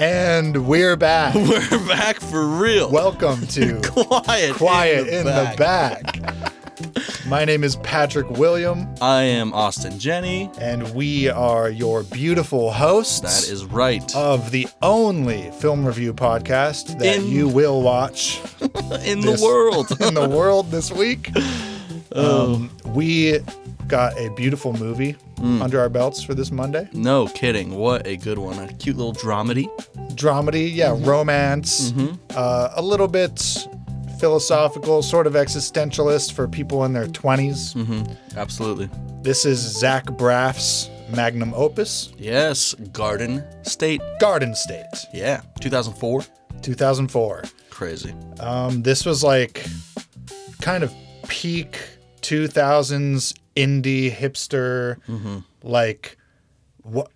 And we're back. We're back for real. Welcome to Quiet in the Back. My name is Patrick William. I am Austin Jenny. And we are your beautiful hosts. That is right. Of the only film review podcast that you will watch in the world. In the world this week. We got a beautiful movie under our belts for this Monday. No kidding. What a good one. A cute little dramedy. Romance. A little bit philosophical, sort of existentialist for people in their 20s. Absolutely. This is Zack Braff's magnum opus. Yes. Garden State. Yeah. 2004. 2004. Crazy. This was like kind of peak 2000s indie hipster, like what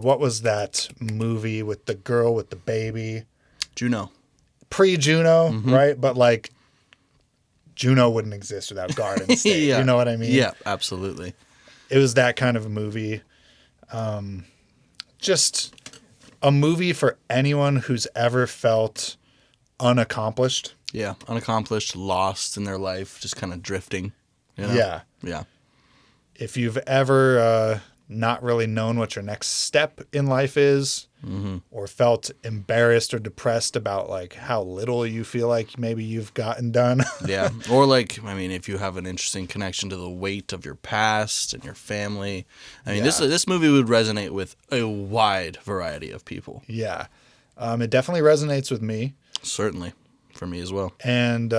what was that movie with the girl with the baby? Juno. Pre-Juno, right? But like Juno wouldn't exist without Garden State. Yeah. You know what I mean? Yeah, absolutely. It was that kind of a movie. Just a movie for anyone who's ever felt unaccomplished. Yeah, unaccomplished, lost in their life, just kind of drifting. You know? Yeah. Yeah. If you've ever not really known what your next step in life is, or felt embarrassed or depressed about like how little you feel like maybe you've gotten done. Yeah. Or like, I mean, if you have an interesting connection to the weight of your past and your family. I mean, this movie would resonate with a wide variety of people. Yeah. It definitely resonates with me. Certainly. For me as well. And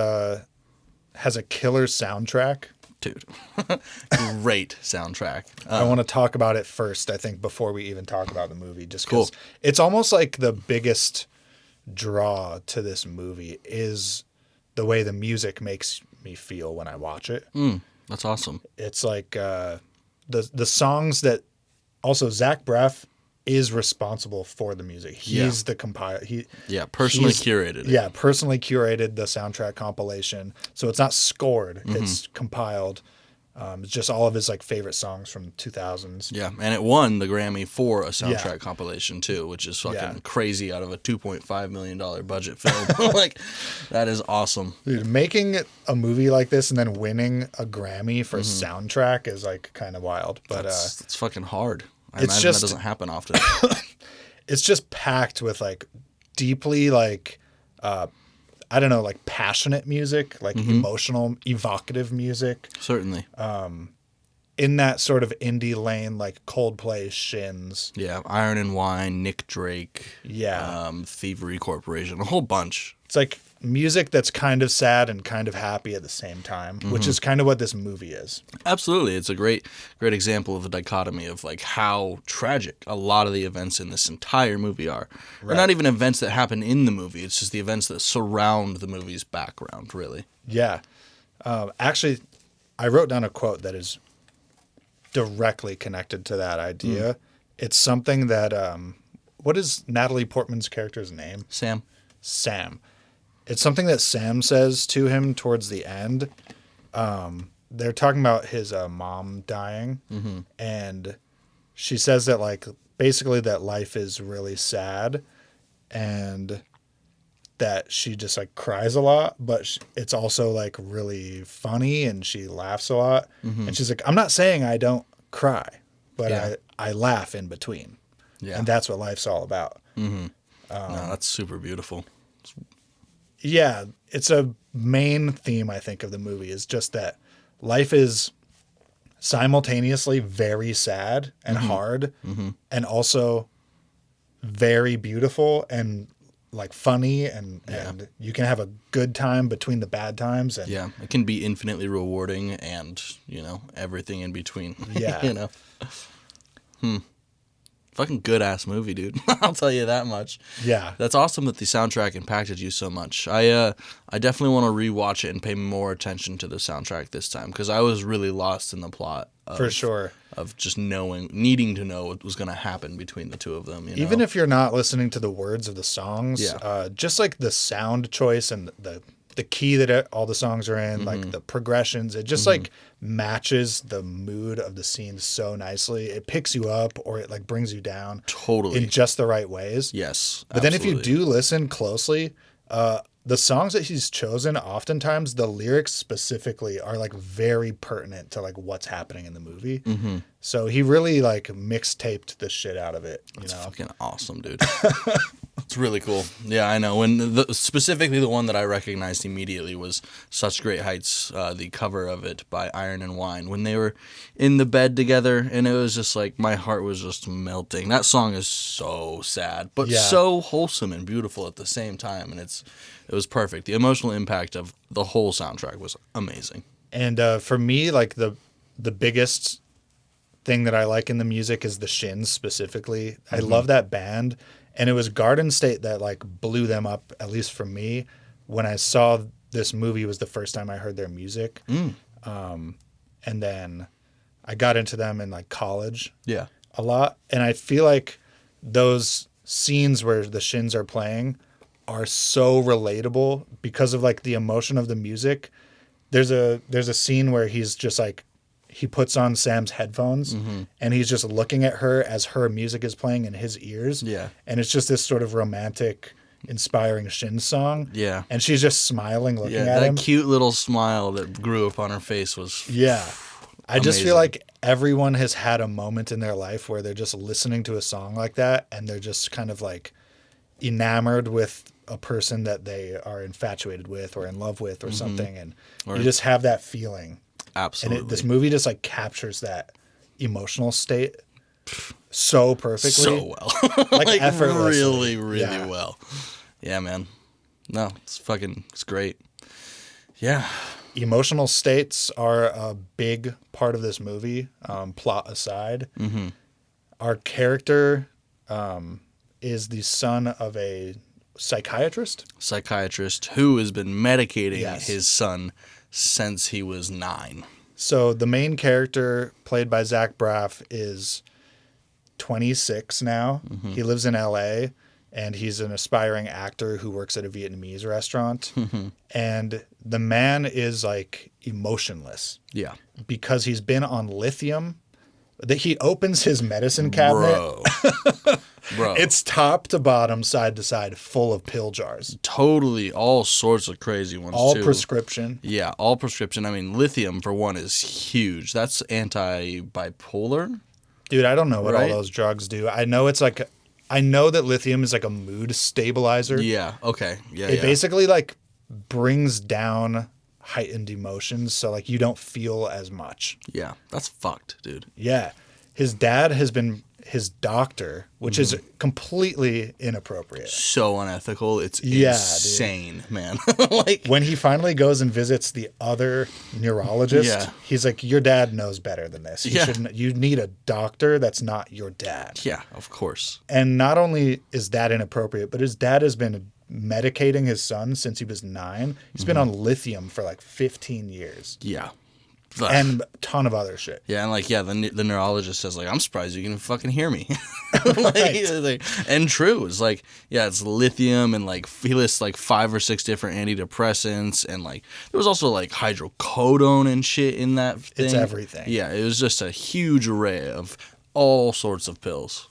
has a killer soundtrack. Dude. Great soundtrack. I want to talk about it first, I think, before we even talk about the movie. Just because it's almost like the biggest draw to this movie is the way the music makes me feel when I watch it. That's awesome. It's like the songs that also Zach Braff is responsible for the music. He's the compiler. Personally curated it. Yeah, personally curated the soundtrack compilation. So it's not scored. It's compiled. It's just all of his like favorite songs from the 2000s. Yeah, and it won the Grammy for a soundtrack compilation too, which is fucking crazy out of a $2.5 million budget film. Like, that is awesome. Dude, making a movie like this and then winning a Grammy for soundtrack is like kind of wild. But it's fucking hard. I it's imagine just, that doesn't happen often. It's just packed with like deeply like I don't know, like passionate music, like emotional, evocative music. Certainly. In that sort of indie lane, like Coldplay, Shins. Yeah, Iron and Wine, Nick Drake. Yeah. Thievery Corporation, a whole bunch. It's like music that's kind of sad and kind of happy at the same time, which is kind of what this movie is. Absolutely. It's a great example of the dichotomy of like how tragic a lot of the events in this entire movie are. Right. Or not even events that happen in the movie. It's just the events that surround the movie's background, really. Yeah. Actually, I wrote down a quote that is directly connected to that idea. It's something that, what is Natalie Portman's character's name? Sam. It's something that Sam says to him towards the end. They're talking about his mom dying, and she says that like basically that life is really sad, and that she just like cries a lot, but it's also like really funny, and she laughs a lot. And she's like, I'm not saying I don't cry, but I laugh in between, and that's what life's all about. No, that's super beautiful. Yeah, it's a main theme, I think, of the movie is just that life is simultaneously very sad and hard and also very beautiful and like funny and you can have a good time between the bad times. And it can be infinitely rewarding and, you know, everything in between. Yeah. You know? Fucking good ass movie, dude. I'll tell you that much. Yeah. That's awesome that the soundtrack impacted you so much. I definitely want to rewatch it and pay more attention to the soundtrack this time because I was really lost in the plot. For sure. Of just needing to know what was going to happen between the two of them. You know? Even if you're not listening to the words of the songs, just like the sound choice and the the key that all the songs are in, like the progressions, it just like matches the mood of the scene so nicely. It picks you up or it like brings you down Totally. in just the right ways. Yes. But then if you do listen closely, the songs that he's chosen, oftentimes the lyrics specifically are like very pertinent to like what's happening in the movie. So he really like mixtaped the shit out of it. That's fucking awesome, dude. It's really cool. Yeah, I know. When specifically the one that I recognized immediately was "Such Great Heights," the cover of it by Iron and Wine. When they were in the bed together, and it was just like my heart was just melting. That song is so sad, but so wholesome and beautiful at the same time, and it was perfect. The emotional impact of the whole soundtrack was amazing. And for me, like the biggest thing that I like in the music is the Shins specifically. I love that band. And it was Garden State that like blew them up, at least for me. When I saw this movie was the first time I heard their music. And then I got into them in like college a lot. And I feel like those scenes where the Shins are playing are so relatable because of like the emotion of the music. There's a scene where he's just like, he puts on Sam's headphones and he's just looking at her as her music is playing in his ears. Yeah. And it's just this sort of romantic, inspiring Shin song. Yeah. And she's just smiling, looking at him. That cute little smile that grew up on her face was I just feel like everyone has had a moment in their life where they're just listening to a song like that and they're just kind of like enamored with a person that they are infatuated with or in love with or something. And you just have that feeling. Absolutely. And this movie just like captures that emotional state so perfectly. So well. Like Really, effortlessly. really well. Yeah, man. No, it's great. Yeah. Emotional states are a big part of this movie, plot aside. Our character is the son of a psychiatrist Who has been medicating his son since he was 9. So the main character, played by Zack Braff, is 26 now. He lives in LA, and he's an aspiring actor who works at a Vietnamese restaurant. And the man is like emotionless. Yeah. Because he's been on lithium. That he opens his medicine cabinet. Bro. It's top to bottom, side to side, full of pill jars. Totally. All sorts of crazy ones, all too. Prescription. Yeah, all prescription. I mean, lithium, for one, is huge. That's anti-bipolar. Dude, I don't know what all those drugs do. I know that lithium is like a mood stabilizer. Yeah, okay. Yeah, It basically like brings down heightened emotions, so like you don't feel as much. Yeah, that's fucked, dude. Yeah. His dad has been his doctor, which is completely inappropriate. So unethical. It's insane, man. Like when he finally goes and visits the other neurologist, he's like, your dad knows better than this. You need a doctor that's not your dad. Yeah, of course. And not only is that inappropriate, but his dad has been medicating his son since he was 9. He's been on lithium for like 15 years. Yeah. And a ton of other shit. Yeah, and the neurologist says, like, I'm surprised you can fucking hear me. And true. It's like, it's lithium, and like he lists like 5 or 6 different antidepressants, and like there was also like hydrocodone and shit in that thing. It's everything. Yeah, it was just a huge array of all sorts of pills.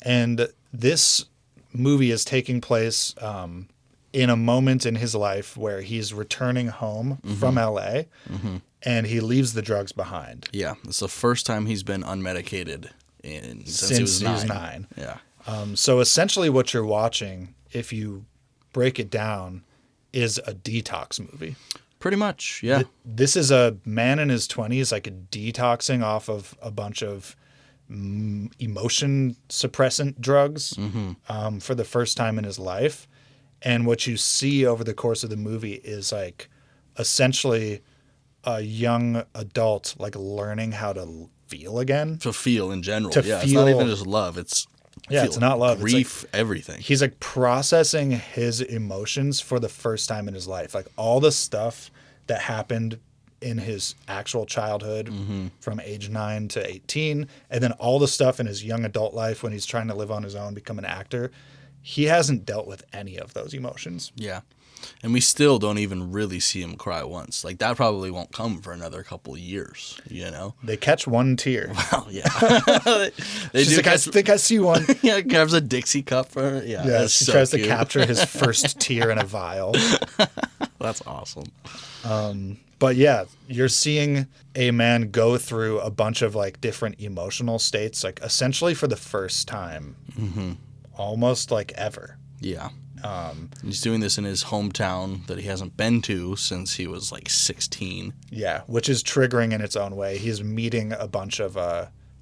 And this movie is taking place in a moment in his life where he's returning home from LA. And he leaves the drugs behind. Yeah, it's the first time he's been unmedicated since he was 9. Yeah. So essentially what you're watching, if you break it down, is a detox movie. Pretty much, yeah. This is a man in his 20s, like detoxing off of a bunch of emotion suppressant drugs for the first time in his life. And what you see over the course of the movie is like essentially a young adult like learning how to feel again. To feel in general. It's not even just love. It's not love. Grief, it's like, everything. He's like processing his emotions for the first time in his life. Like all the stuff that happened in his actual childhood from age 9 to 18, and then all the stuff in his young adult life when he's trying to live on his own, become an actor. he hasn't dealt with any of those emotions. Yeah. And we still don't even really see him cry once. Like, that probably won't come for another couple of years, you know? They catch one tear. Well, yeah. She's like, I think I see one. Yeah, grabs a Dixie cup for her. Yeah, she tries to capture his first tear in a vial. That's awesome. But yeah, you're seeing a man go through a bunch of like different emotional states, like essentially for the first time, almost like ever. Yeah. He's doing this in his hometown that he hasn't been to since he was like 16. Yeah, which is triggering in its own way. He's meeting a bunch of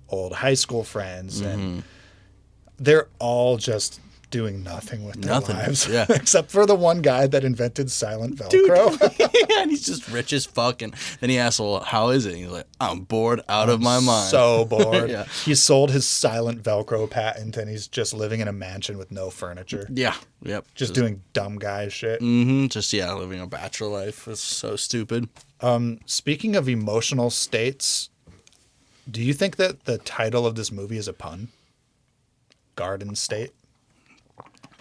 old high school friends, and they're all just doing nothing with their lives. Yeah. Except for the one guy that invented silent Velcro. Dude. Yeah, and he's just rich as fuck. And then he asks, well, how is it? And he's like, I'm bored out of my mind. So bored. Yeah. He sold his silent Velcro patent, and he's just living in a mansion with no furniture. Yeah. Yep. Just doing dumb guy shit. Just, living a bachelor life. It's so stupid. Speaking of emotional states, do you think that the title of this movie is a pun? Garden State?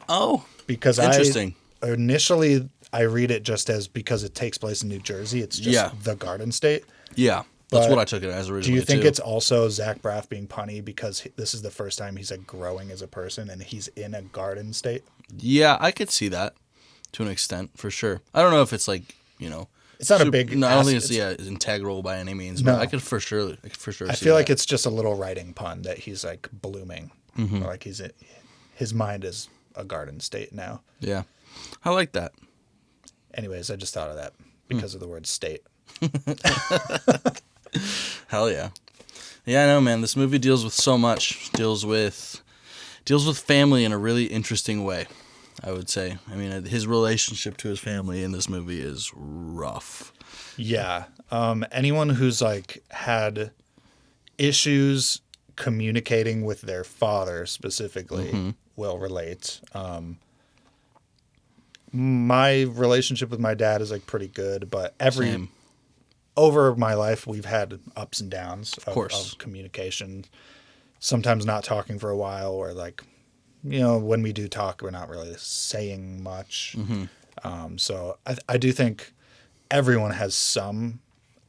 Oh, because interesting. Initially I read it just as because it takes place in New Jersey. It's just the Garden State. Yeah, that's what I took it as originally. Do you think it's also Zach Braff being punny because this is the first time he's like growing as a person and he's in a garden state? Yeah, I could see that to an extent for sure. I don't know if it's like it's not a big. No, I don't think it's integral by any means. But I could for sure. I feel like it's just a little writing pun that he's like blooming, or like his mind is a garden state now. Yeah, I like that. Anyways, I just thought of that because of the word state. Hell yeah. Yeah, I know, man. This movie deals with so much. Deals with family in a really interesting way, I would say. I mean, his relationship to his family in this movie is rough. Yeah. Anyone who's like had issues communicating with their father specifically will relate. My relationship with my dad is like pretty good, but over my life we've had ups and downs of communication. Sometimes not talking for a while, or like, when we do talk, we're not really saying much. So I do think everyone has some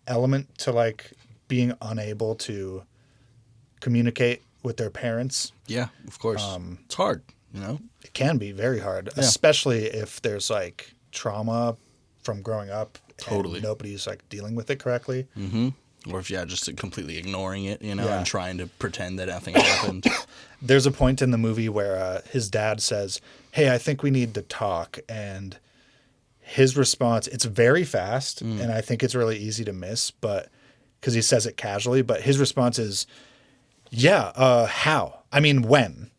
element to like being unable to communicate with their parents. Yeah, of course. It's hard, It can be very hard, especially if there's like trauma from growing up. Totally. And nobody's like dealing with it correctly. Or if just completely ignoring it, and trying to pretend that nothing happened. There's a point in the movie where his dad says, "Hey, I think we need to talk," and his response, it's very fast, and I think it's really easy to miss, but because he says it casually, but his response is, "Yeah, how? I mean, when?"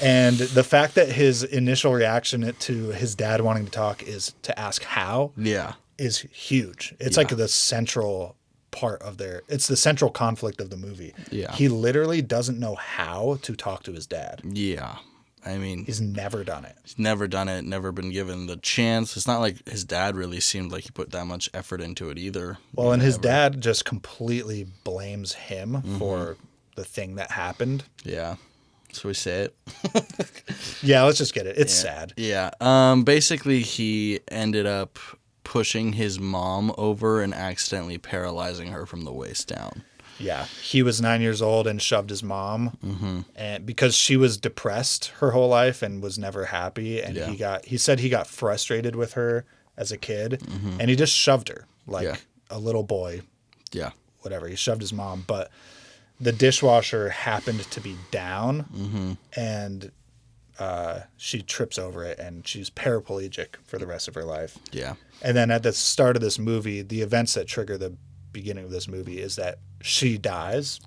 And the fact that his initial reaction to his dad wanting to talk is to ask how is huge. It's like the central part of it's the central conflict of the movie. Yeah. He literally doesn't know how to talk to his dad. Yeah. I mean, he's never done it. He's never done it, never been given the chance. It's not like his dad really seemed like he put that much effort into it either. Well, and his dad just completely blames him for the thing that happened. Yeah. So we say it. Yeah, let's just get it. It's sad. Yeah. Basically, he ended up pushing his mom over and accidentally paralyzing her from the waist down. Yeah. He was 9 years old and shoved his mom, and because she was depressed her whole life and was never happy. And he said he got frustrated with her as a kid, and he just shoved her like a little boy. Yeah. Whatever. He shoved his mom, but the dishwasher happened to be down, and she trips over it, and she's paraplegic for the rest of her life. Yeah. And then at the start of this movie, the events that trigger the beginning of this movie is that she dies,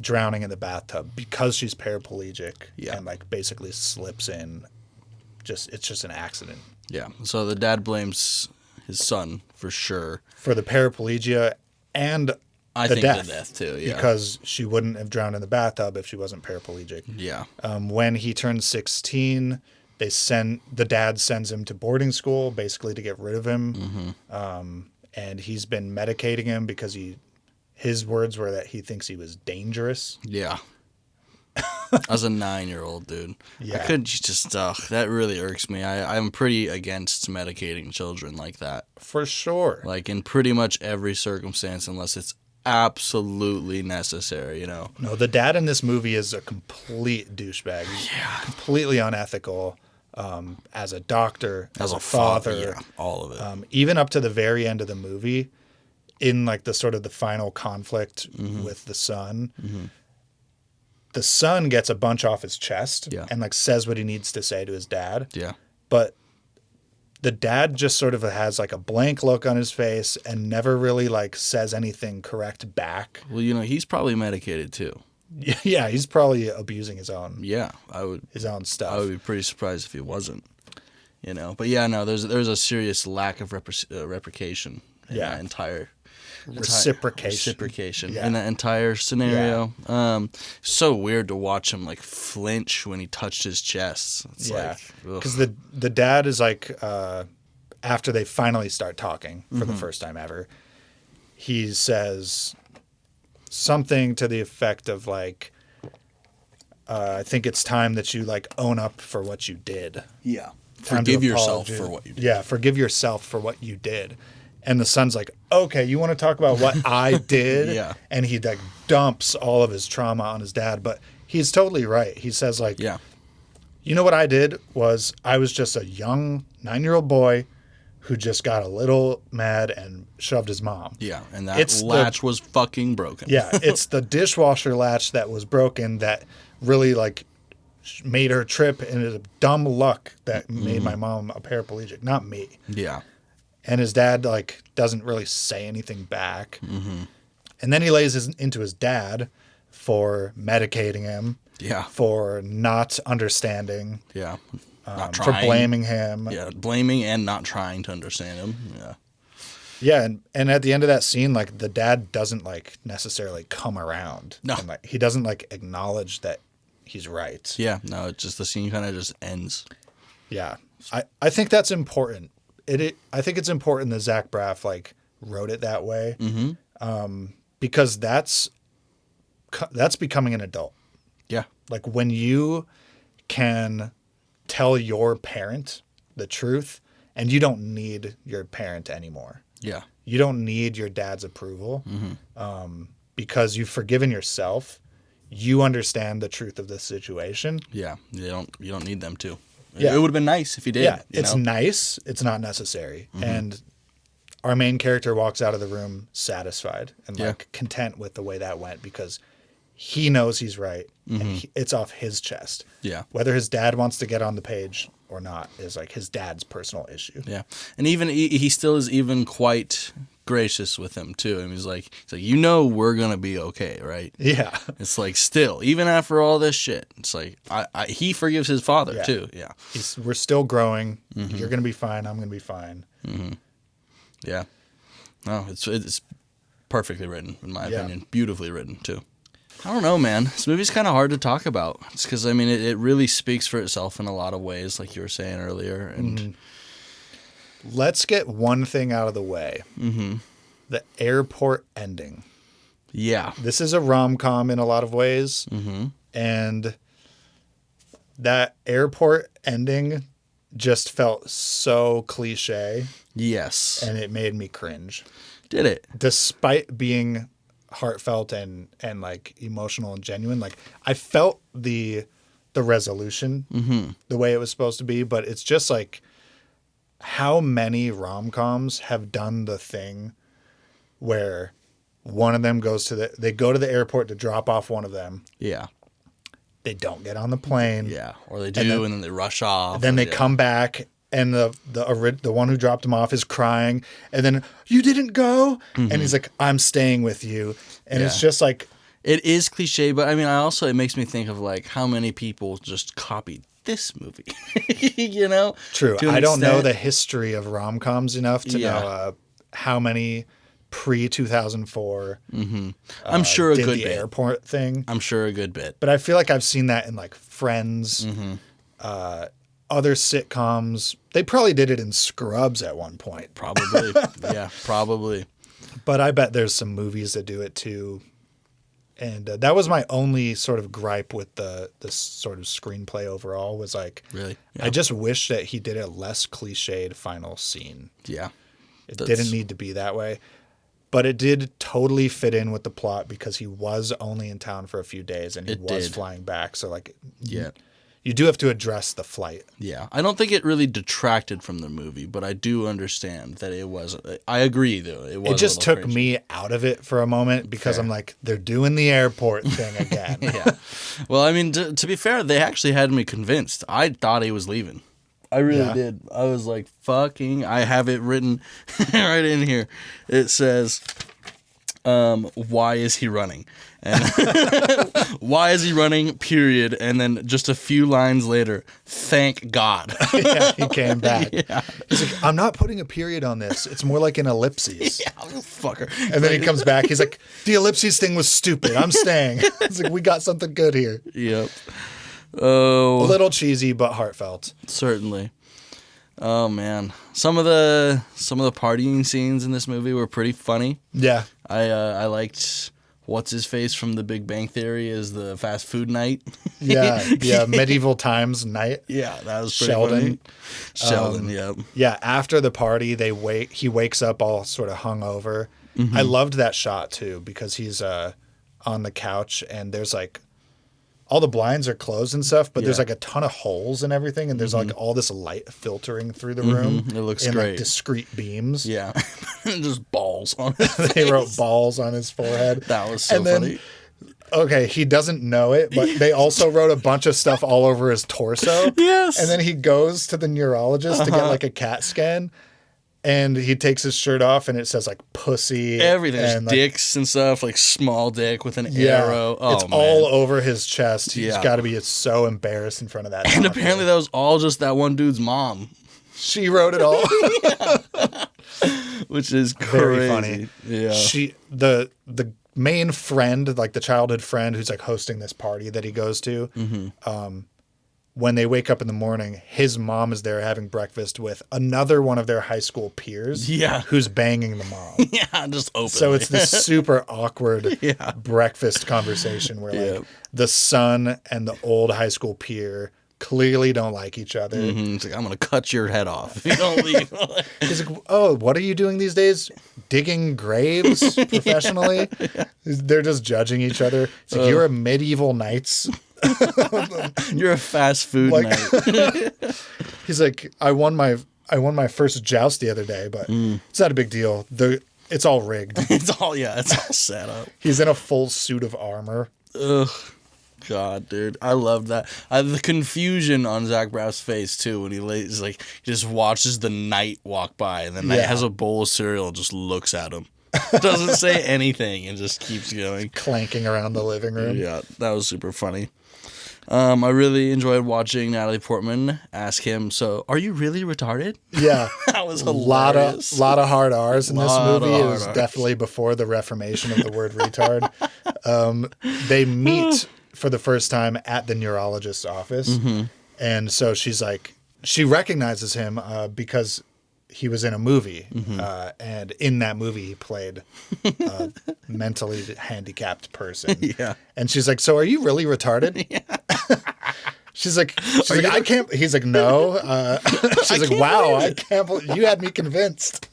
drowning in the bathtub because she's paraplegic, and like basically slips in. It's just an accident. Yeah. So the dad blames his son for sure for the paraplegia and I think the death too, because she wouldn't have drowned in the bathtub if she wasn't paraplegic. Yeah. When he turns 16, the dad sends him to boarding school basically to get rid of him. And he's been medicating him because his words were that he thinks he was dangerous. Yeah. As a 9-year-old, dude. Yeah. I could just, that really irks me. I'm pretty against medicating children like that. For sure. Like, in pretty much every circumstance, unless it's absolutely necessary, you know? No, the dad in this movie is a complete douchebag. He's completely unethical as a doctor, as a father. Yeah, all of it. Even up to the very end of the movie, in like the sort of the final conflict with the son, the son gets a bunch off his chest and like says what he needs to say to his dad. Yeah. But the dad just sort of has like a blank look on his face and never really like says anything correct back. Well, you know, he's probably medicated too. Yeah, he's probably abusing his own. Yeah, his own stuff. I would be pretty surprised if he wasn't. You know, but yeah, no, there's a serious lack of replication in that entire reciprocation in that entire scenario. So weird to watch him like flinch when he touched his chest. It's like, because the dad is like after they finally start talking for the first time ever, he says something to the effect of like, I think it's time that you like own up for what you did. Yeah. Forgive yourself for what you did. Yeah, forgive yourself for what you did. And the son's like, okay, you want to talk about what I did? Yeah. And he like dumps all of his trauma on his dad. But he's totally right. He says like, you know what I did was I was just a young 9-year-old boy who just got a little mad and shoved his mom. Yeah, and that latch was fucking broken. Yeah, it's the dishwasher latch that was broken that really like made her trip, and it's dumb luck that made my mom a paraplegic, not me. Yeah. And his dad like doesn't really say anything back. And then he lays into his dad for medicating him. Yeah. For not understanding. Yeah. Not for blaming him. Yeah, blaming and not trying to understand him. Yeah. Yeah, and at the end of that scene, like the dad doesn't like necessarily come around. No. And, like, he doesn't like acknowledge that he's right. Yeah, no, it's just the scene kind of just ends. Yeah. I think that's important. I think it's important that Zach Braff like wrote it that way. Because that's becoming an adult. Yeah. Like when you can tell your parent the truth and you don't need your parent anymore. Yeah. You don't need your dad's approval because you've forgiven yourself. You understand the truth of the situation. Yeah. You don't need them to. Yeah. It would have been nice if you did. Yeah. It's nice. It's not necessary. And our main character walks out of the room satisfied and like content with the way that went because he knows he's right and it's off his chest. Yeah. Whether his dad wants to get on the page or not is like his dad's personal issue. Yeah. And even he still is even quite gracious with him too. I mean, he's like, you know, we're going to be okay. Right. Yeah. It's like still, even after all this shit, it's like, he forgives his father too. Yeah. We're still growing. You're going to be fine. I'm going to be fine. Yeah. No, it's perfectly written in my opinion. Beautifully written too. I don't know, man. This movie's kind of hard to talk about. It's because, I mean, it really speaks for itself in a lot of ways, like you were saying earlier. And let's get one thing out of the way. The airport ending. Yeah. This is a rom-com in a lot of ways. And that airport ending just felt so cliche. Yes. And it made me cringe. Did it? Despite being heartfelt and like emotional and genuine, like I felt the resolution the way it was supposed to be, but it's just like how many rom-coms have done the thing where one of them they go to the airport to drop off one of them. Yeah. They don't get on the plane. Yeah. Or they do and then they rush off. Then they come back and the one who dropped him off is crying, and then you didn't go, and he's like, I'm staying with you, and it's just like it is cliche, but I mean, it makes me think of like how many people just copied this movie, you know? True. I don't know the history of rom-coms enough to know how many pre-2004. I'm sure a good bit. The airport thing. I'm sure a good bit, but I feel like I've seen that in like Friends. Other sitcoms. They probably did it in Scrubs at one point. Probably. Yeah, probably. But I bet there's some movies that do it too. And that was my only sort of gripe with the sort of screenplay overall was like, really, yeah. I just wish that he did a less cliched final scene. Yeah. It didn't need to be that way. But it did totally fit in with the plot because he was only in town for a few days and he was flying back. So like, you do have to address the flight. Yeah. I don't think it really detracted from the movie, but I do understand that it was. I agree, though. It just took me out of it for a moment because I'm like, they're doing the airport thing again. Yeah. Well, I mean, to be fair, they actually had me convinced. I thought he was leaving. I really did. I was like, fucking. I have it written right in here. It says, why is he running? And why is he running, period. And then just a few lines later, thank God. Yeah, he came back. Yeah. He's like, I'm not putting a period on this. It's more like an ellipses. Yeah, fucker. And then he comes back. He's like, the ellipses thing was stupid. I'm staying. It's like, we got something good here. Yep. Oh. A little cheesy, but heartfelt. Certainly. Oh, man. Some of the partying scenes in this movie were pretty funny. Yeah. I liked what's-his-face from The Big Bang Theory as the fast food knight. Yeah, medieval times night. Yeah, that was pretty funny. Sheldon, yeah. Yeah, after the party, he wakes up all sort of hungover. Mm-hmm. I loved that shot, too, because he's on the couch, and there's, like, all the blinds are closed and stuff, but there's, like, a ton of holes and everything, and there's, like, all this light filtering through the room. It looks in, great. Like, discrete beams. Yeah. Just balls on his face. They wrote balls on his forehead. That was so funny. Okay, he doesn't know it, but they also wrote a bunch of stuff all over his torso. Yes. And then he goes to the neurologist to get, like, a CAT scan. And he takes his shirt off, and it says, like, pussy. Everything. There's and, like, dicks and stuff, like small dick with an arrow. Oh, it's all over his chest. He's got to be so embarrassed in front of that. And apparently that was all just that one dude's mom. She wrote it all. Which is very crazy. Funny. Yeah. The main friend, like the childhood friend who's, like, hosting this party that he goes to, when they wake up in the morning, his mom is there having breakfast with another one of their high school peers. Yeah. Who's banging the mom. Yeah, just openly. So it's this super awkward breakfast conversation where, like, the son and the old high school peer clearly don't like each other. It's like, I'm going to cut your head off if you don't leave. He's like, oh, what are you doing these days? Digging graves professionally? They're just judging each other. It's like, you're a medieval knights. You're a fast food knight. He's like, I won my first joust the other day, but it's not a big deal. It's all rigged. It's all set up. He's in a full suit of armor. Ugh. God, dude, I love that. The confusion on Zach Braff's face too when he just watches the knight walk by, and the knight has a bowl of cereal and just looks at him. Doesn't say anything and just keeps going, clanking around the living room. Yeah, that was super funny. I really enjoyed watching Natalie Portman ask him, so are you really retarded? Yeah. That was hilarious. Lot of hard R's in this movie. It was definitely before the reformation of the word retard. They meet for the first time at the neurologist's office. And so she's like, she recognizes him because he was in a movie. And in that movie, he played a mentally handicapped person. Yeah. And she's like, so are you really retarded? Yeah. She's like, I can't. He's like, no. She's like, wow, I can't believe you had me convinced.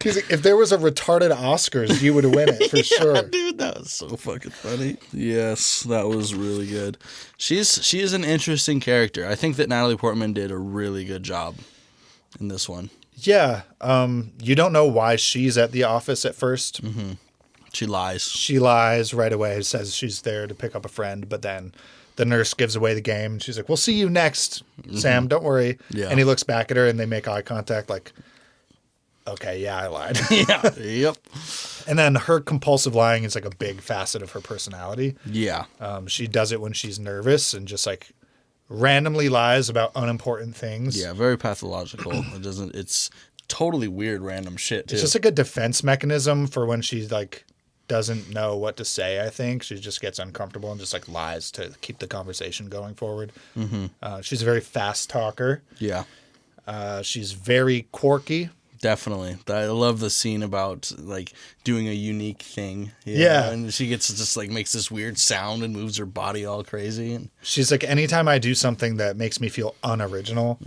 He's like, if there was a retarded Oscars, you would win it for sure. Dude, that was so fucking funny. Yes, that was really good. She is an interesting character. I think that Natalie Portman did a really good job in this one. Yeah. You don't know why she's at the office at first. She lies. She lies right away. Says she's there to pick up a friend, but then the nurse gives away the game. She's like, we'll see you next, Sam. Don't worry. Yeah. And he looks back at her and they make eye contact like, okay, yeah, I lied. Yeah. Yep. And then her compulsive lying is like a big facet of her personality. Yeah. She does it when she's nervous and just like randomly lies about unimportant things. Yeah, very pathological. It's totally weird random shit too. It's just like a defense mechanism for when she like doesn't know what to say. I think she just gets uncomfortable and just like lies to keep the conversation going forward. She's a very fast talker. Yeah. She's very quirky, Definitely. I love the scene about, like, doing a unique thing. Yeah. And she gets just, like, makes this weird sound and moves her body all crazy. And she's like, anytime I do something that makes me feel unoriginal,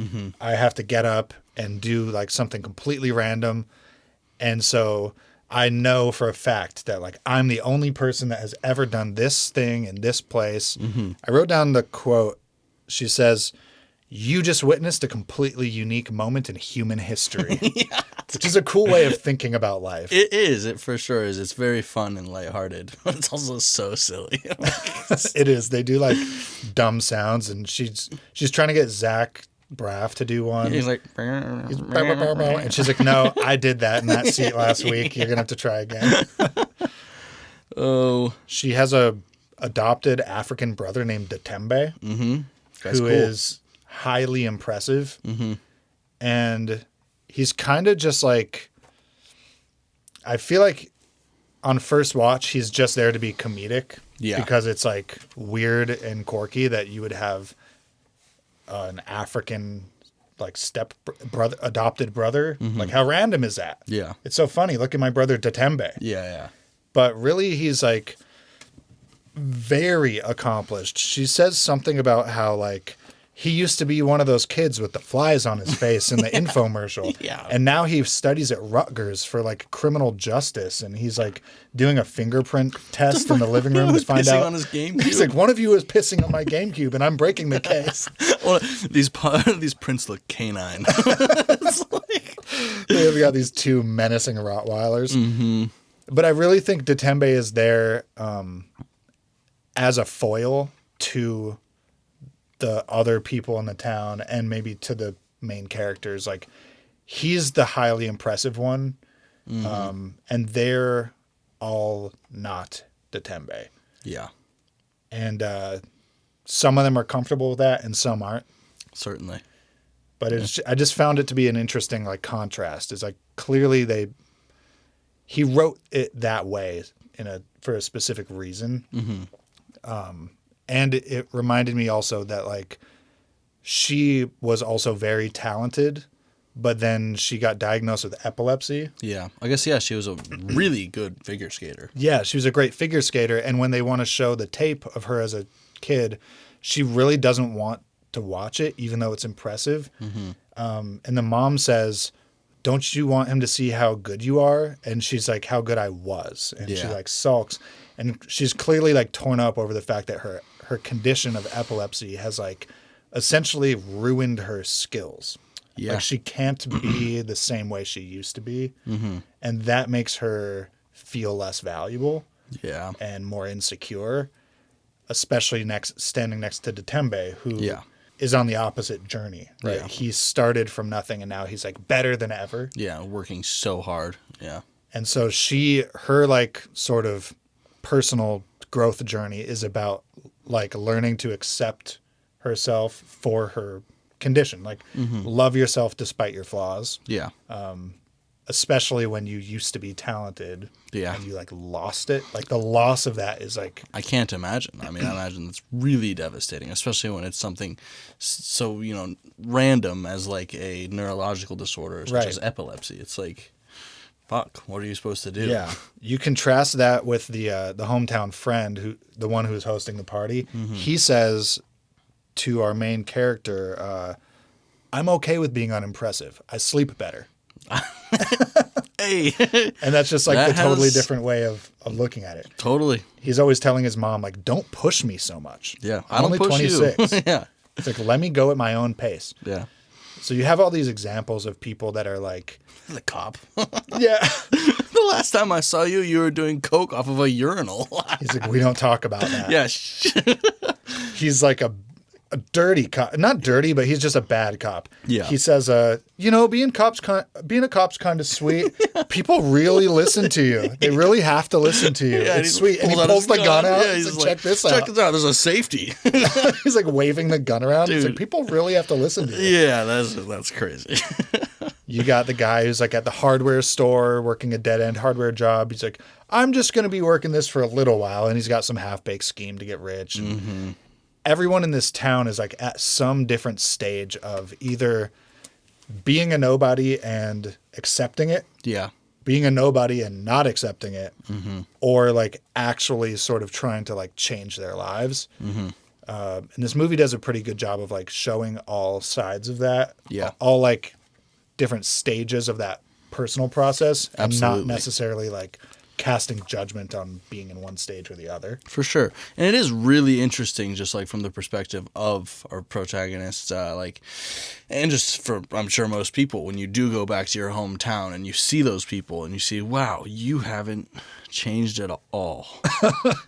I have to get up and do, like, something completely random. And so I know for a fact that, like, I'm the only person that has ever done this thing in this place. I wrote down the quote. She says, "You just witnessed a completely unique moment in human history." Which is a cool way of thinking about life. It is. It for sure is. It's very fun and lighthearted, but it's also so silly. It is. They do, like, dumb sounds, and she's trying to get Zack Braff to do one. He's like, And she's like, "No, I did that in that seat last week. You're going to have to try again." oh. She has a adopted African brother named Datembe, who is highly impressive. And he's kind of just like, I feel like on first watch, he's just there to be comedic. Yeah. Because it's, like, weird and quirky that you would have an African, like, adopted brother. Like, how random is that? Yeah. It's so funny. Look at my brother Datembe. Yeah. But really, he's, like, very accomplished. She says something about how, like, he used to be one of those kids with the flies on his face in the infomercial. Yeah. And now he studies at Rutgers for, like, criminal justice. And he's, like, doing a fingerprint test in the living room to find out. On his GameCube. He's like, one of you is pissing on my GameCube and I'm breaking the case. Well, these prints look canine. It's like... They've got these two menacing Rottweilers. But I really think Datembe is there as a foil to the other people in the town and maybe to the main characters. Like, he's the highly impressive one. And they're all not Datembe. Yeah. And some of them are comfortable with that and some aren't. Certainly. But I just found it to be an interesting, like, contrast. It's like, clearly he wrote it that way for a specific reason. And it reminded me also that, like, she was also very talented, but then she got diagnosed with epilepsy. Yeah. I guess, yeah, she was a really good figure skater. Yeah, she was a great figure skater. And when they want to show the tape of her as a kid, she really doesn't want to watch it, even though it's impressive. And the mom says, "Don't you want him to see how good you are?" And she's like, "How good I was." And she, like, sulks. And she's clearly, like, torn up over the fact that her condition of epilepsy has, like, essentially ruined her skills. Yeah. Like, she can't be the same way she used to be. And that makes her feel less valuable. Yeah. And more insecure, especially standing next to Datembe, who is on the opposite journey, right? Yeah. He started from nothing and now he's, like, better than ever. Yeah, working so hard. Yeah. And so her, like, sort of personal growth journey is about, like, learning to accept herself for her condition. Like, love yourself despite your flaws. Yeah. Especially when you used to be talented. Yeah. And you, like, lost it. Like, the loss of that is, like... I can't imagine. I mean, I imagine it's really devastating, especially when it's something so, random as, like, a neurological disorder such as epilepsy. It's like, fuck, what are you supposed to do? Yeah. You contrast that with the hometown friend, the one who's hosting the party. He says to our main character, "I'm okay with being unimpressive. I sleep better." Hey. And that's just, like, the totally different way of looking at it. Totally. He's always telling his mom, like, "Don't push me so much. Yeah. I'm only 26. Yeah. It's like, let me go at my own pace." Yeah. So you have all these examples of people that are like... The cop. Yeah. The last time I saw you, you were doing coke off of a urinal. He's like, "We don't talk about that." Yeah. He's like a dirty cop. Not dirty, but he's just a bad cop. Yeah. He says, being a cop's kind of sweet. People really listen to you. They really have to listen to you. Yeah, it's sweet. And he pulls the gun out. Yeah, he's like, check this Check out. this out. There's a safety. He's like waving the gun around. Dude. He's like, people really have to listen to you. Yeah, that's crazy. You got the guy who's, like, at the hardware store working a dead-end hardware job. He's like, "I'm just going to be working this for a little while." And he's got some half-baked scheme to get rich. Everyone in this town is, like, at some different stage of either being a nobody and accepting it, Yeah. being a nobody and not accepting it, or like actually sort of trying to like change their lives. And this movie does a pretty good job of like showing all sides of that. Yeah. All like different stages of that personal process, and Absolutely. not necessarily like casting judgment on being in one stage or the other. For sure. And it is really interesting, just like from the perspective of our protagonists, like, and just for, I'm sure most people, when you do go back to your hometown and you see those people and you see, wow, you haven't changed at all.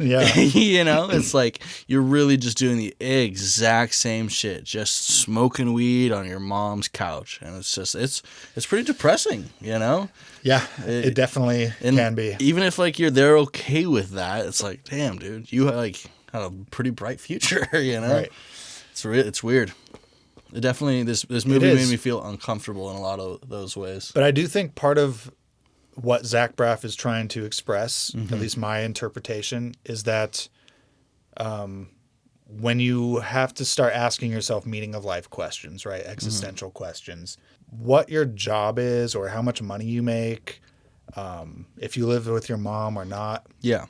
Yeah. You know, it's like you're really just doing the exact same shit, just smoking weed on your mom's couch. And it's just, it's pretty depressing, you know? Yeah, it definitely can be. Even if like they're okay with that, it's like, damn, dude, you like had a pretty bright future, you know? Right. It's weird. It definitely this movie made me feel uncomfortable in a lot of those ways. But I do think part of what Zach Braff is trying to express, at least my interpretation, is that when you have to start asking yourself meaning of life questions, right? Existential questions, what your job is or how much money you make, if you live with your mom or not. Yeah.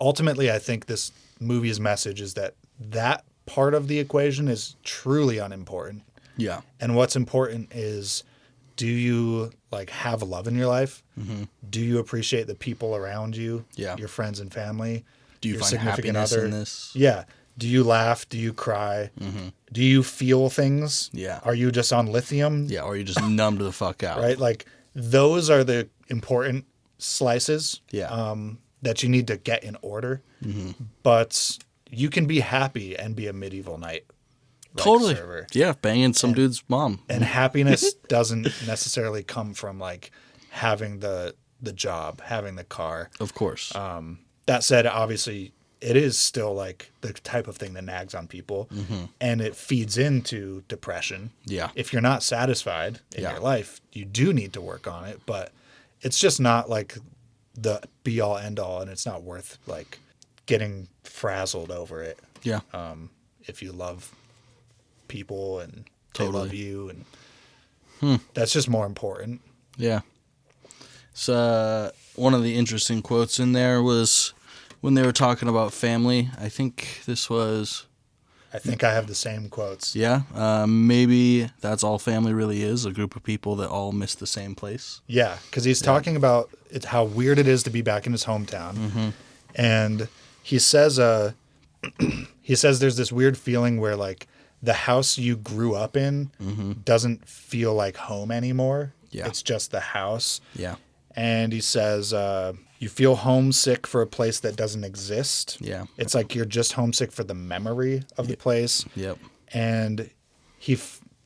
Ultimately, I think this movie's message is that that part of the equation is truly unimportant. Yeah. And what's important is, do you like have love in your life? Do you appreciate the people around you? Yeah. Your friends and family? Do you your find significant happiness other? in this? Yeah. Do you laugh? Do you cry? Do you feel things? Yeah. Are you just on lithium? Yeah, or you just numbed the fuck out. Right? Like those are the important slices that you need to get in order. But you can be happy and be a medieval knight. Like Totally. Server. Yeah, banging some dude's mom. And happiness doesn't necessarily come from like having the job, having the car. Of course. That said, obviously, it is still like the type of thing that nags on people, and it feeds into depression. Yeah. If you're not satisfied in your life, you do need to work on it, but it's just not like the be all end all, and it's not worth like getting frazzled over it. Yeah. If you love people and Totally. they love you, and that's just more important. Yeah. So one of the interesting quotes in there was when they were talking about family. I think this was... I think I have the same quotes. Yeah. Maybe that's all family really is, a group of people that all miss the same place. Yeah, because he's talking about how weird it is to be back in his hometown. And he says there's this weird feeling where like the house you grew up in doesn't feel like home anymore. Yeah. It's just the house. Yeah. And he says, you feel homesick for a place that doesn't exist. Yeah. It's like you're just homesick for the memory of the place. Yep. And he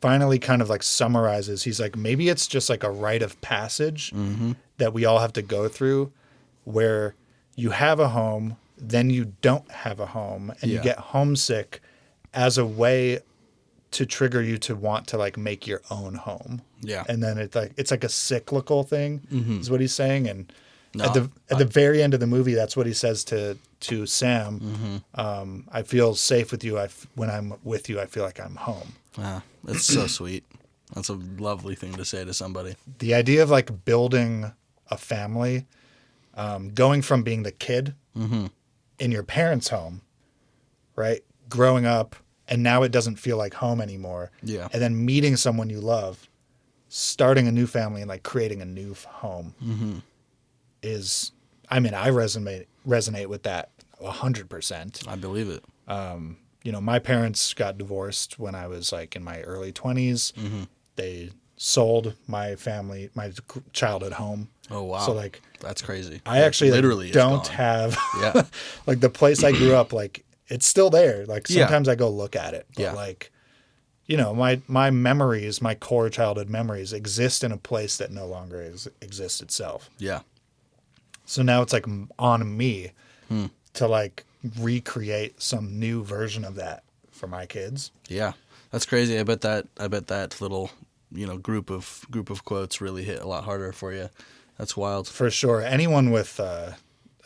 finally kind of like summarizes. He's like, maybe it's just like a rite of passage that we all have to go through, where you have a home, then you don't have a home, and you get homesick as a way to trigger you to want to like make your own home. Yeah. And then it's like a cyclical thing is what he's saying. And No, at the very end of the movie, that's what he says to Sam. I feel safe with you. When I'm with you, I feel like I'm home. That's so sweet. That's a lovely thing to say to somebody. The idea of like building a family, going from being the kid in your parents' home, right? Growing up, and now it doesn't feel like home anymore. Yeah. And then meeting someone you love, starting a new family, and like creating a new home is, I mean, I resonate with that 100%. I believe it. You know, my parents got divorced when I was like in my early 20s. They sold my childhood home. Oh, wow. So like, that's crazy. I actually literally don't is gone. have like the place I grew up, like it's still there. Like sometimes I go look at it, but like, you know, my memories, my core childhood memories exist in a place that no longer exists itself. Yeah. So now it's like on me to like recreate some new version of that for my kids. Yeah. That's crazy. I bet that little, you know, group of quotes really hit a lot harder for you. That's wild. For sure. Anyone with a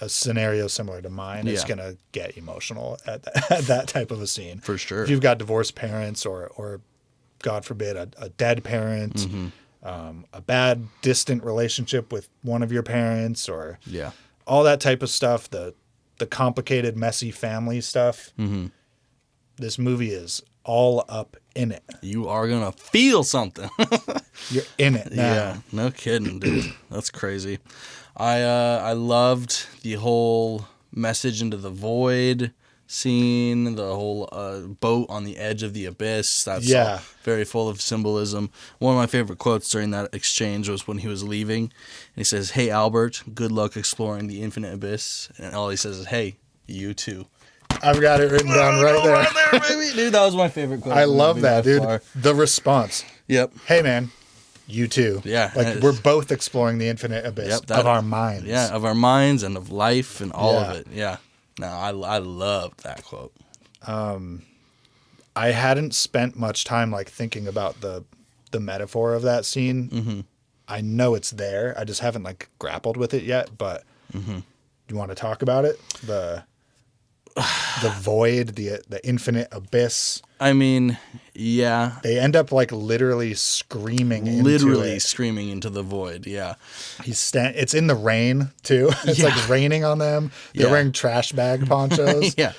scenario similar to mine is going to get emotional at that type of a scene. For sure. If you've got divorced parents or God forbid, a dead parent, Mm-hmm. A bad distant relationship with one of your parents, or Yeah. all that type of stuff, the complicated, messy family stuff. Mm-hmm. This movie is all up in it. You are going to feel something. You're in it now. Yeah, no kidding, dude. That's crazy. I loved the whole message into the void scene, the whole boat on the edge of the abyss. That's all very full of symbolism. One of my favorite quotes during that exchange was when he was leaving, and he says, "Hey, Albert, good luck exploring the infinite abyss." And all he says is, "Hey, you too." I've got it written down right there. Right there, baby. Dude, that was my favorite quote. I love that, dude. Far. The response. Yep. Hey, man. You too. Yeah. Like, we're both exploring the infinite abyss of our minds. Yeah, of our minds and of life and all of it. Yeah. No, I loved that quote. I hadn't spent much time, like, thinking about the metaphor of that scene. Mm-hmm. I know it's there. I just haven't, like, grappled with it yet, but you want to talk about it? The void, the infinite abyss. I mean, yeah. They end up like literally screaming into the void. Yeah. It's in the rain too. It's like raining on them. They're wearing trash bag ponchos. Yeah.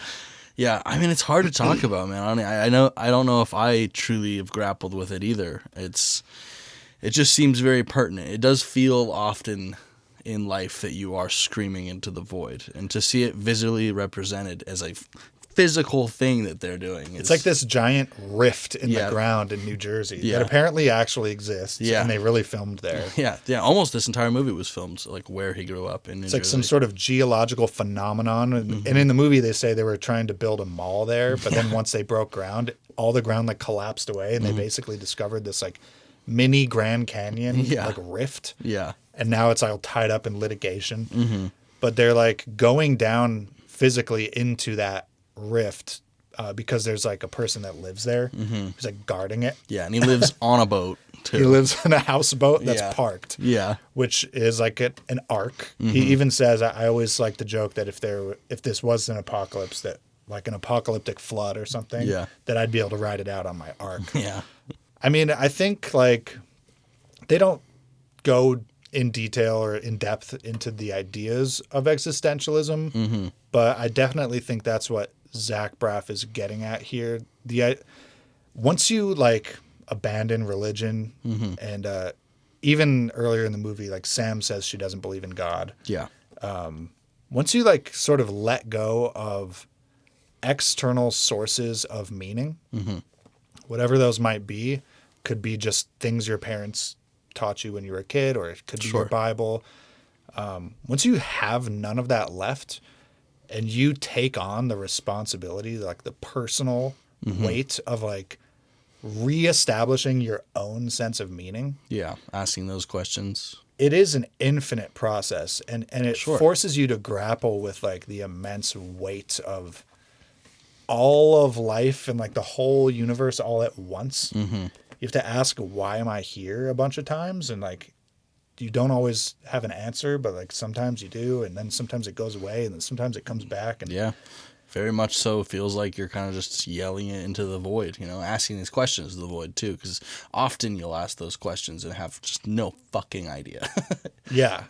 Yeah. I mean, it's hard to talk about, man. I don't know if I truly have grappled with it either. It just seems very pertinent. It does feel often in life that you are screaming into the void, and to see it visually represented as a physical thing that they're doing. It's like this giant rift in the ground in New Jersey that apparently actually exists, and they really filmed there. Yeah, almost this entire movie was filmed like where he grew up in New Jersey. It's like some sort of geological phenomenon, and in the movie they say they were trying to build a mall there, but then once they broke ground, all the ground like collapsed away, and they basically discovered this like mini Grand Canyon like rift. Yeah. And now it's all tied up in litigation. But they're like going down physically into that rift because there's like a person that lives there who's like guarding it. Yeah, and he lives on a boat too. He lives in a houseboat that's parked. Yeah. Which is like an ark. He even says, I always like the joke that if this was an apocalypse, that like an apocalyptic flood or something, that I'd be able to ride it out on my ark. Yeah. I mean, I think like they don't go in detail or in depth into the ideas of existentialism, but I definitely think that's what Zach Braff is getting at here. Once you like abandon religion, and even earlier in the movie, like Sam says she doesn't believe in God. Yeah. Once you like sort of let go of external sources of meaning, whatever those might be, could be just things your parents taught you when you were a kid, or it could be your Bible. Once you have none of that left and you take on the responsibility, like the personal weight of like reestablishing your own sense of meaning. Yeah. Asking those questions. It is an infinite process, and it forces you to grapple with like the immense weight of all of life and like the whole universe all at once. You have to ask, why am I here a bunch of times? And like, you don't always have an answer, but like sometimes you do. And then sometimes it goes away, and then sometimes it comes back. And yeah, very much so. It feels like you're kind of just yelling it into the void, asking these questions to the void too. Because often you'll ask those questions and have just no fucking idea. Yeah.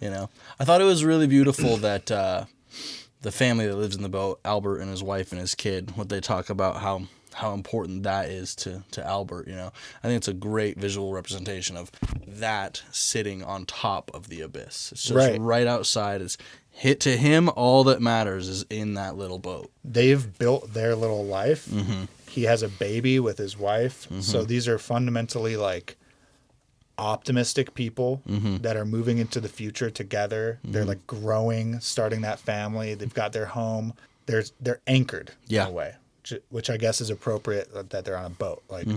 I thought it was really beautiful that the family that lives in the boat, Albert and his wife and his kid, what they talk about how important that is to Albert, I think it's a great visual representation of that sitting on top of the abyss. It's just right outside. It's hit to him. All that matters is in that little boat. They've built their little life. He has a baby with his wife. So these are fundamentally like optimistic people that are moving into the future together. They're like growing, starting that family. They've got their home. They're anchored in a way. Which I guess is appropriate that they're on a boat. Like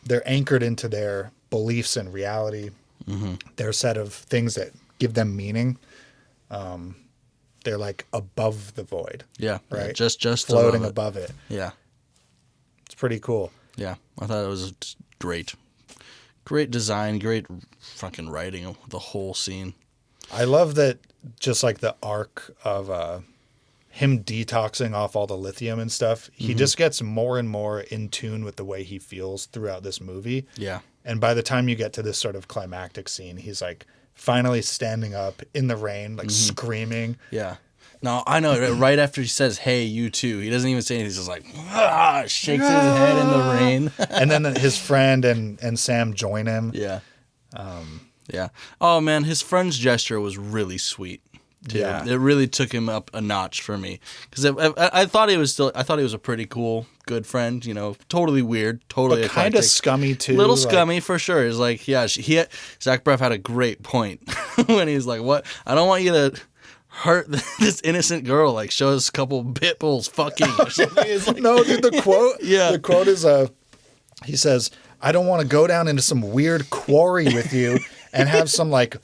they're anchored into their beliefs and reality, their set of things that give them meaning. They're like above the void. Yeah. Right. Just floating above it. Yeah. It's pretty cool. Yeah. I thought it was great. Great design, great fucking writing of the whole scene. I love that just like the arc of him detoxing off all the lithium and stuff, he just gets more and more in tune with the way he feels throughout this movie. Yeah. And by the time you get to this sort of climactic scene, he's like finally standing up in the rain, like screaming. Yeah. No, I know. Right after he says, "Hey, you too," he doesn't even say anything. He's just like, shakes his head in the rain. And then his friend and Sam join him. Yeah. Yeah. Oh man, his friend's gesture was really sweet. Too. Yeah. It really took him up a notch for me because I thought he was a pretty cool, good friend. You know, totally weird, totally but kind of scummy too. Little scummy for sure. He's like, yeah, Zach Braff had a great point when he's like, "What? I don't want you to hurt this innocent girl. Like, show us a couple pit bulls fucking or something." It's like, no, dude, the quote. Yeah, the quote is he says, "I don't want to go down into some weird quarry with you and have some like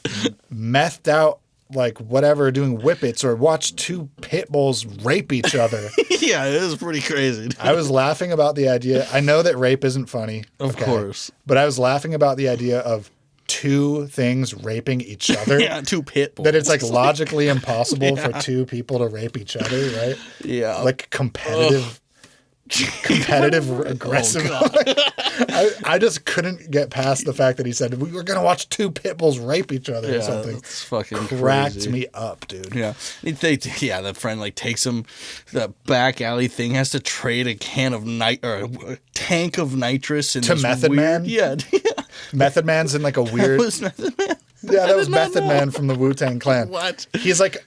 methed out." Like whatever, doing whippets or watch two pit bulls rape each other. Yeah, it was pretty crazy. I was laughing about the idea. I know that rape isn't funny. Of course. But I was laughing about the idea of two things raping each other. Yeah, two pit bulls. That it's like logically impossible for two people to rape each other, right? Yeah. Like competitive aggressive. Oh, I just couldn't get past the fact that he said we were gonna watch two pit bulls rape each other or something. It's fucking cracked crazy. me up, dude. Yeah, the friend like takes him. The back alley thing has to trade a can of a tank of nitrous and to Method Man. Yeah, Method Man's in like a weird. That was Method Man. Yeah, that was Method Man from the Wu-Tang Clan. What? He's like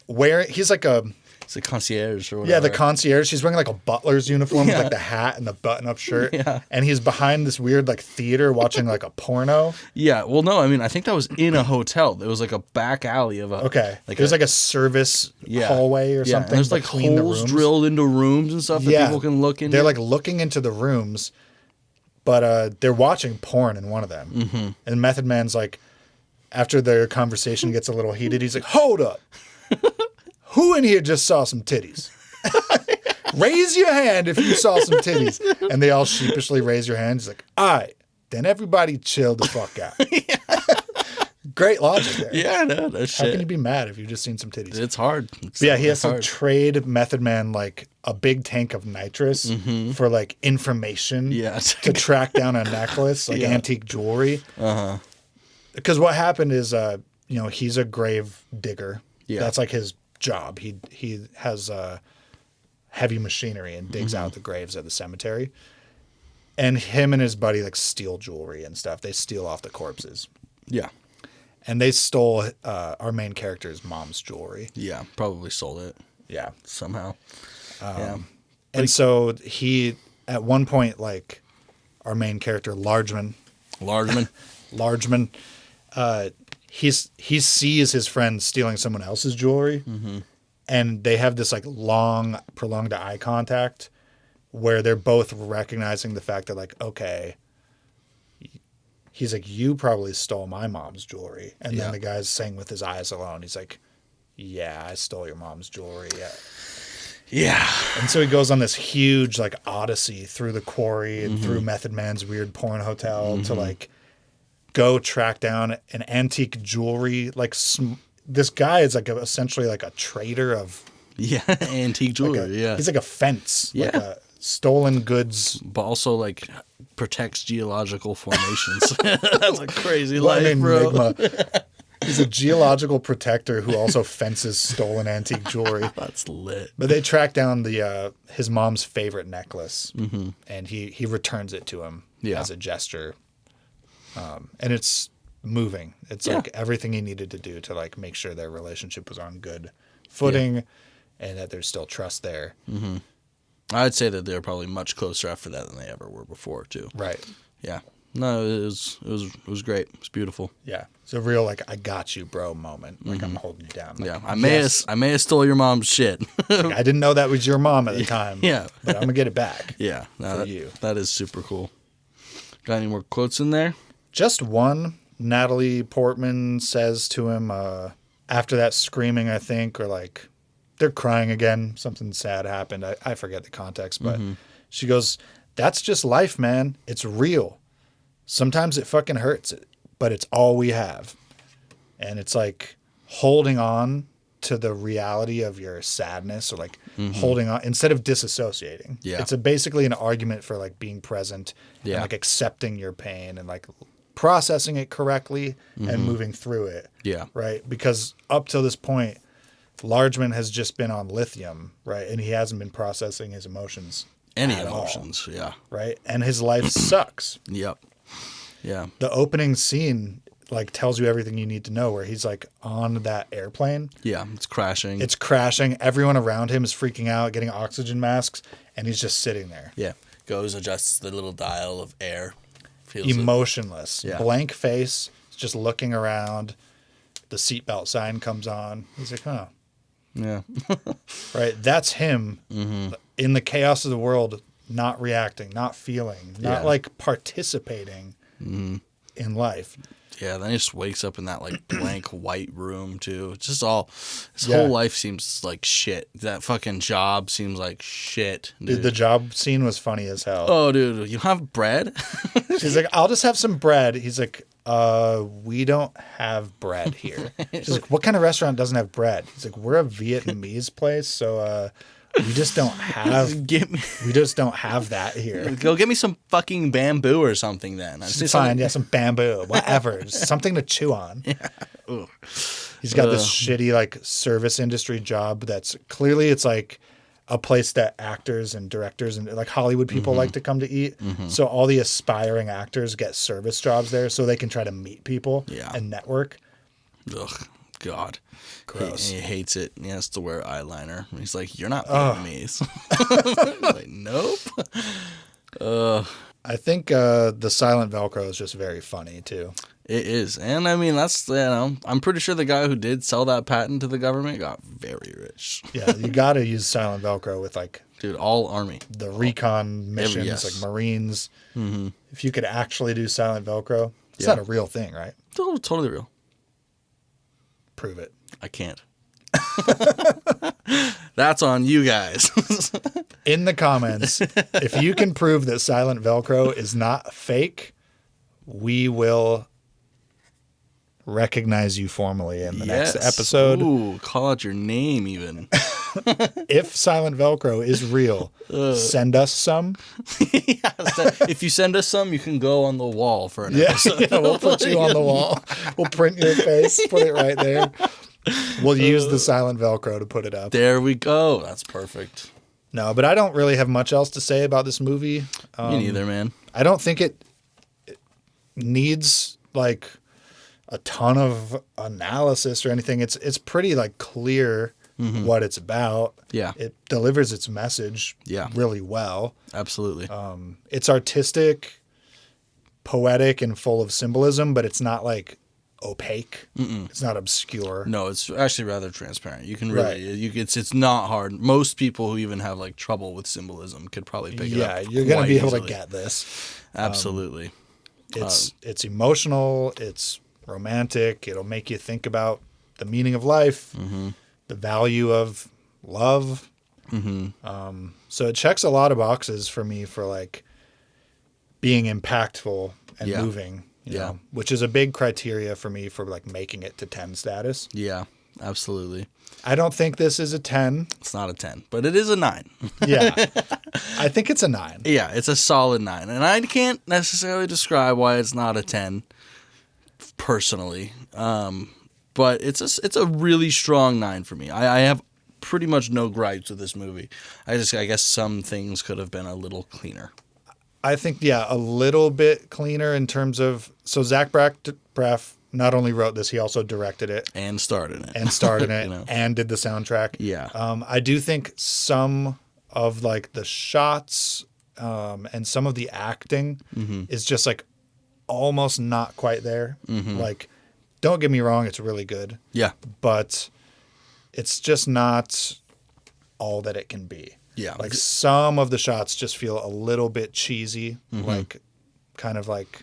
he's like a. It's a concierge or whatever. Yeah, the concierge. She's wearing like a butler's uniform with like the hat and the button-up shirt. Yeah. And he's behind this weird like theater watching like a porno. Yeah. Well, no, I mean, I think that was in a hotel. It was like a back alley of a. Okay. Like there's like a service hallway or something. And there's like holes drilled into rooms and stuff that people can look into. They're like looking into the rooms, but they're watching porn in one of them. Mm-hmm. And Method Man's like, after their conversation gets a little heated, he's like, "Hold up. Who in here just saw some titties? Raise your hand if you saw some titties." And they all sheepishly raise your hands. He's like, "All right, then everybody chill the fuck out." Great logic there. Yeah, no, that's shit. How can you be mad if you've just seen some titties? It's hard. He has to trade Method Man like a big tank of nitrous for like information to track down a necklace, like antique jewelry. Uh-huh. Because what happened is, he's a grave digger. Yeah. That's like his job. He has heavy machinery and digs out the graves at the cemetery. And him and his buddy like steal jewelry and stuff. They steal off the corpses. Yeah. And they stole our main character's mom's jewelry. Yeah, probably sold it. Yeah. Somehow. And so he, at one point, like our main character, Largeman, he sees his friend stealing someone else's jewelry, and they have this like long, prolonged eye contact where they're both recognizing the fact that like, okay, he's like, "You probably stole my mom's jewelry," and then the guy's saying with his eyes alone, he's like, "Yeah, I stole your mom's jewelry." Yeah. And so he goes on this huge like odyssey through the quarry and through Method Man's weird porn hotel to like go track down an antique jewelry. Like this guy is like essentially like a trader of antique jewelry. He's like a fence, like a stolen goods, but also like protects geological formations. That's a crazy life, bro. He's a geological protector who also fences stolen antique jewelry. That's lit. But they track down his mom's favorite necklace, and he returns it to him as a gesture. And it's moving. It's like everything he needed to do to like make sure their relationship was on good footing, and that there's still trust there. Mm-hmm. I'd say that they're probably much closer after that than they ever were before, too. Right. Yeah. No, it was great. It was beautiful. Yeah. It's a real like, "I got you, bro" moment. Like I'm holding you down. Like, I may have stole your mom's shit. Like, I didn't know that was your mom at the time. Yeah. But I'm gonna get it back. Yeah. No, for you. That is super cool. Got any more quotes in there? Just one. Natalie Portman says to him after that screaming, I think, or like they're crying again. Something sad happened. I forget the context, but she goes, "That's just life, man. It's real. Sometimes it fucking hurts, but it's all we have." And it's like holding on to the reality of your sadness or like holding on instead of disassociating. Yeah. It's basically an argument for like being present and like accepting your pain and like processing it correctly and moving through it. Yeah. Right. Because up till this point, Largeman has just been on lithium, right? And he hasn't been processing his emotions. Any emotions. Yeah. Right. And his life sucks. Yep. Yeah. The opening scene like tells you everything you need to know where he's like on that airplane. Yeah. It's crashing. It's crashing. Everyone around him is freaking out, getting oxygen masks, and he's just sitting there. Yeah. Goes, adjusts the little dial of air. Feels Emotionless. Yeah. Blank face, just looking around. The seatbelt sign comes on. He's like, huh. Yeah. Right. That's him in the chaos of the world, not reacting, not feeling, not like participating in life. Yeah, then he just wakes up in that like blank white room too. It's just all his whole life seems like shit. That fucking job seems like shit. Dude. The job scene was funny as hell. Oh, dude, you have bread? She's like, I'll just have some bread. He's like, we don't have bread here. She's like, what kind of restaurant doesn't have bread? He's like, we're a Vietnamese place, so we just don't have we just don't have that here. Go get me some fucking bamboo or something then. It's fine, yeah, some bamboo, whatever. Just something to chew on. Yeah. Ooh. He's got this shitty like service industry job that's clearly it's like a place that actors and directors and like Hollywood people like to come to eat. So all the aspiring actors get service jobs there so they can try to meet people and network. Ugh, God. Gross. He hates it. He has to wear eyeliner. He's like, you're not Vietnamese. Like, nope. I think the silent Velcro is just very funny too. It is. And I mean, that's, I'm pretty sure the guy who did sell that patent to the government got very rich. Yeah, you got to use silent Velcro with like, dude, all army. The recon missions, like Marines. If you could actually do silent Velcro, it's not a real thing, right? Totally real. Prove it. I can't. That's on you guys. In the comments, if you can prove that silent Velcro is not fake, we will recognize you formally in the next episode. Ooh, call out your name even. If silent Velcro is real, send us some. If you send us some, you can go on the wall for an episode. Yeah, we'll put you on the wall. We'll print your face, put it right there. We'll use the silent Velcro to put it up. There we go. That's perfect. No, but I don't really have much else to say about this movie. Me neither, man. I don't think it needs like a ton of analysis or anything. It's pretty like clear what it's about. Yeah. It delivers its message really well. Absolutely. It's artistic, poetic, and full of symbolism, but it's not like opaque. It's not obscure. No, it's actually rather transparent. You can really, it's not hard. Most people who even have like trouble with symbolism could probably pick it up. Yeah, you're going to be able to get this. Absolutely. It's emotional. It's romantic. It'll make you think about the meaning of life, the value of love. So it checks a lot of boxes for me for like being impactful and moving. You know, which is a big criteria for me for like making it to 10 status. Yeah, absolutely. I don't think this is a 10. It's not a 10, but it is a 9. Yeah. I think it's a 9. Yeah, it's a solid 9. And I can't necessarily describe why it's not a 10 personally. But it's a really strong 9 for me. I have pretty much no gripes with this movie. I guess some things could have been a little cleaner. I think, a little bit cleaner in terms of... So Zack Braff not only wrote this, he also directed it. And starred in it. And did the soundtrack. Yeah. I do think some of like the shots and some of the acting is just like almost not quite there. Like, don't get me wrong, it's really good. Yeah. But it's just not all that it can be. Yeah. Like some of the shots just feel a little bit cheesy, like kind of like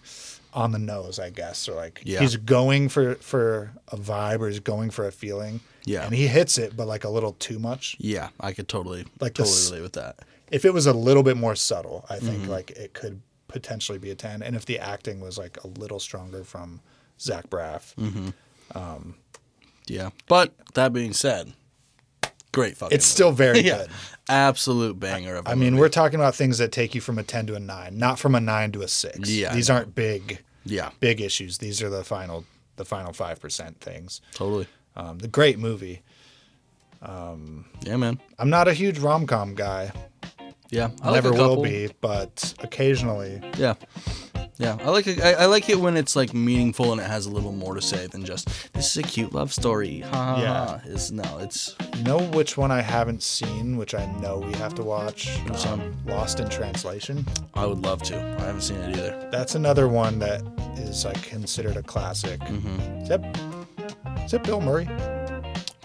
on the nose, I guess, or like he's going for a vibe or he's going for a feeling. Yeah. And he hits it, but like a little too much. Yeah, I could totally relate with that. If it was a little bit more subtle, I think like it could potentially be a 10. And if the acting was like a little stronger from Zack Braff. Yeah. But that being said, great fucking It's still very yeah. good. Absolute banger of a movie. We're talking about things that take you from a 10 to a 9, not from a 9 to a 6. Yeah. These aren't big Yeah. issues. These are the final 5% things. Totally. The great movie. Yeah, man. I'm not a huge rom-com guy. Yeah. I never will be, but occasionally. Yeah. Yeah. I like it when it's like meaningful and it has a little more to say than just this is a cute love story. Ha ha. It's You know which one I haven't seen, which I know we have to watch? Which one? Lost in Translation. I would love to. I haven't seen it either. That's another one that is like considered a classic. Mm-hmm. Is that Bill Murray? I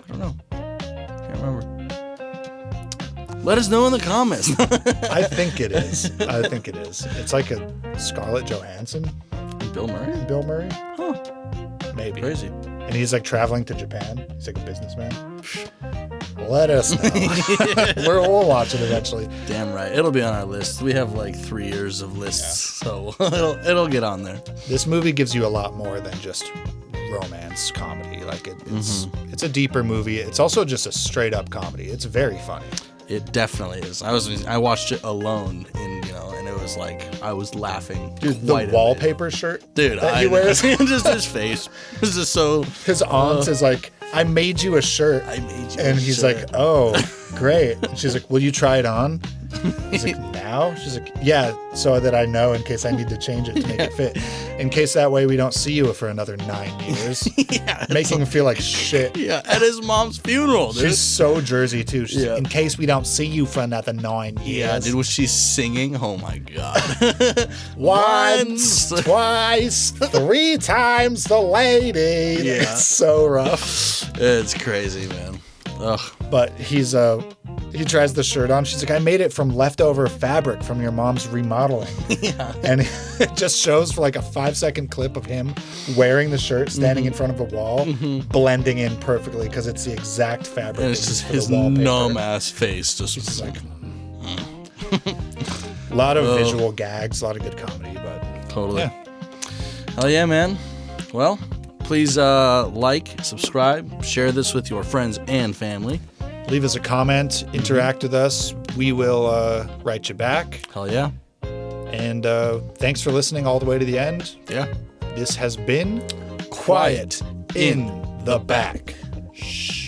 don't know. Can't remember. Let us know in the comments. I think it is. It's like a Scarlett Johansson. Bill Murray? Bill Murray? Huh. Maybe. Crazy. And he's like traveling to Japan. He's like a businessman. Let us know. We'll watch it eventually. Damn right. It'll be on our list. We have like 3 years of lists, so it'll get on there. This movie gives you a lot more than just romance comedy. Like it's a deeper movie. It's also just a straight up comedy. It's very funny. It definitely is. I watched it alone, and it was like I was laughing. Dude, the wallpaper shirt, dude, that he wears, just his face. This is so. His aunt is like, "I made you a shirt." I made you, and he's like, "Oh, great." And she's like, "Will you try it on?" He's like, "Now?" She's like, "Yeah, so that I know in case I need to change it to make it fit. In case that way we don't see you for another 9 years." Yeah, making him feel like shit. Yeah, at his mom's funeral, dude. She's so Jersey too. She's like, in case we don't see you for another 9 years. Yeah, dude, was she singing? Oh my god. Once, twice, 3 times the lady. Yeah. It's so rough. It's crazy, man. Ugh. But he tries the shirt on. She's like, "I made it from leftover fabric from your mom's remodeling." Yeah. And it just shows for like a 5-second clip of him wearing the shirt, standing in front of a wall, blending in perfectly because it's the exact fabric. And it's just his numb ass face. Just like, a lot of visual gags, a lot of good comedy, but totally. Yeah. Hell yeah, man. Well, please like, subscribe, share this with your friends and family. Leave us a comment, interact with us. We will write you back. Hell yeah. And thanks for listening all the way to the end. Yeah. This has been Quiet in the Back. Shh.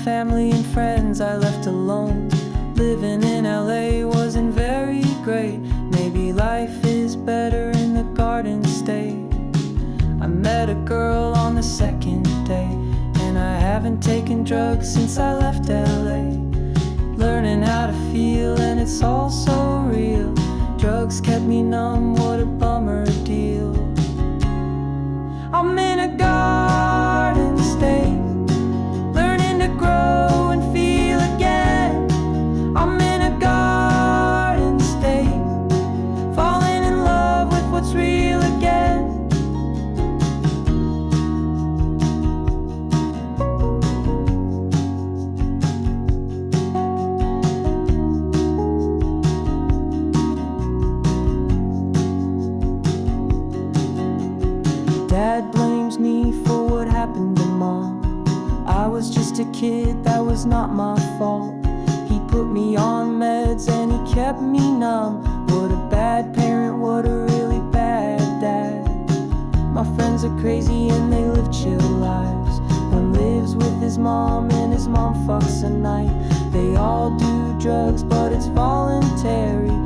Family and friends I left alone. Living in LA wasn't very great. Maybe life is better in the Garden State. I met a girl on the second day, and I haven't taken drugs since I left LA. Learning how to feel, and it's all so real. Drugs kept me numb, what a bummer deal. I'm in a garden state, grow and feel again. I'm in a garden state, falling in love with what's real again. Dad blames me for what happened to Mom. I was just a kid, that was not my fault. He put me on meds and he kept me numb. What a bad parent, what a really bad dad. My friends are crazy and they live chill lives. One lives with his mom and his mom fucks a night. They all do drugs but it's voluntary.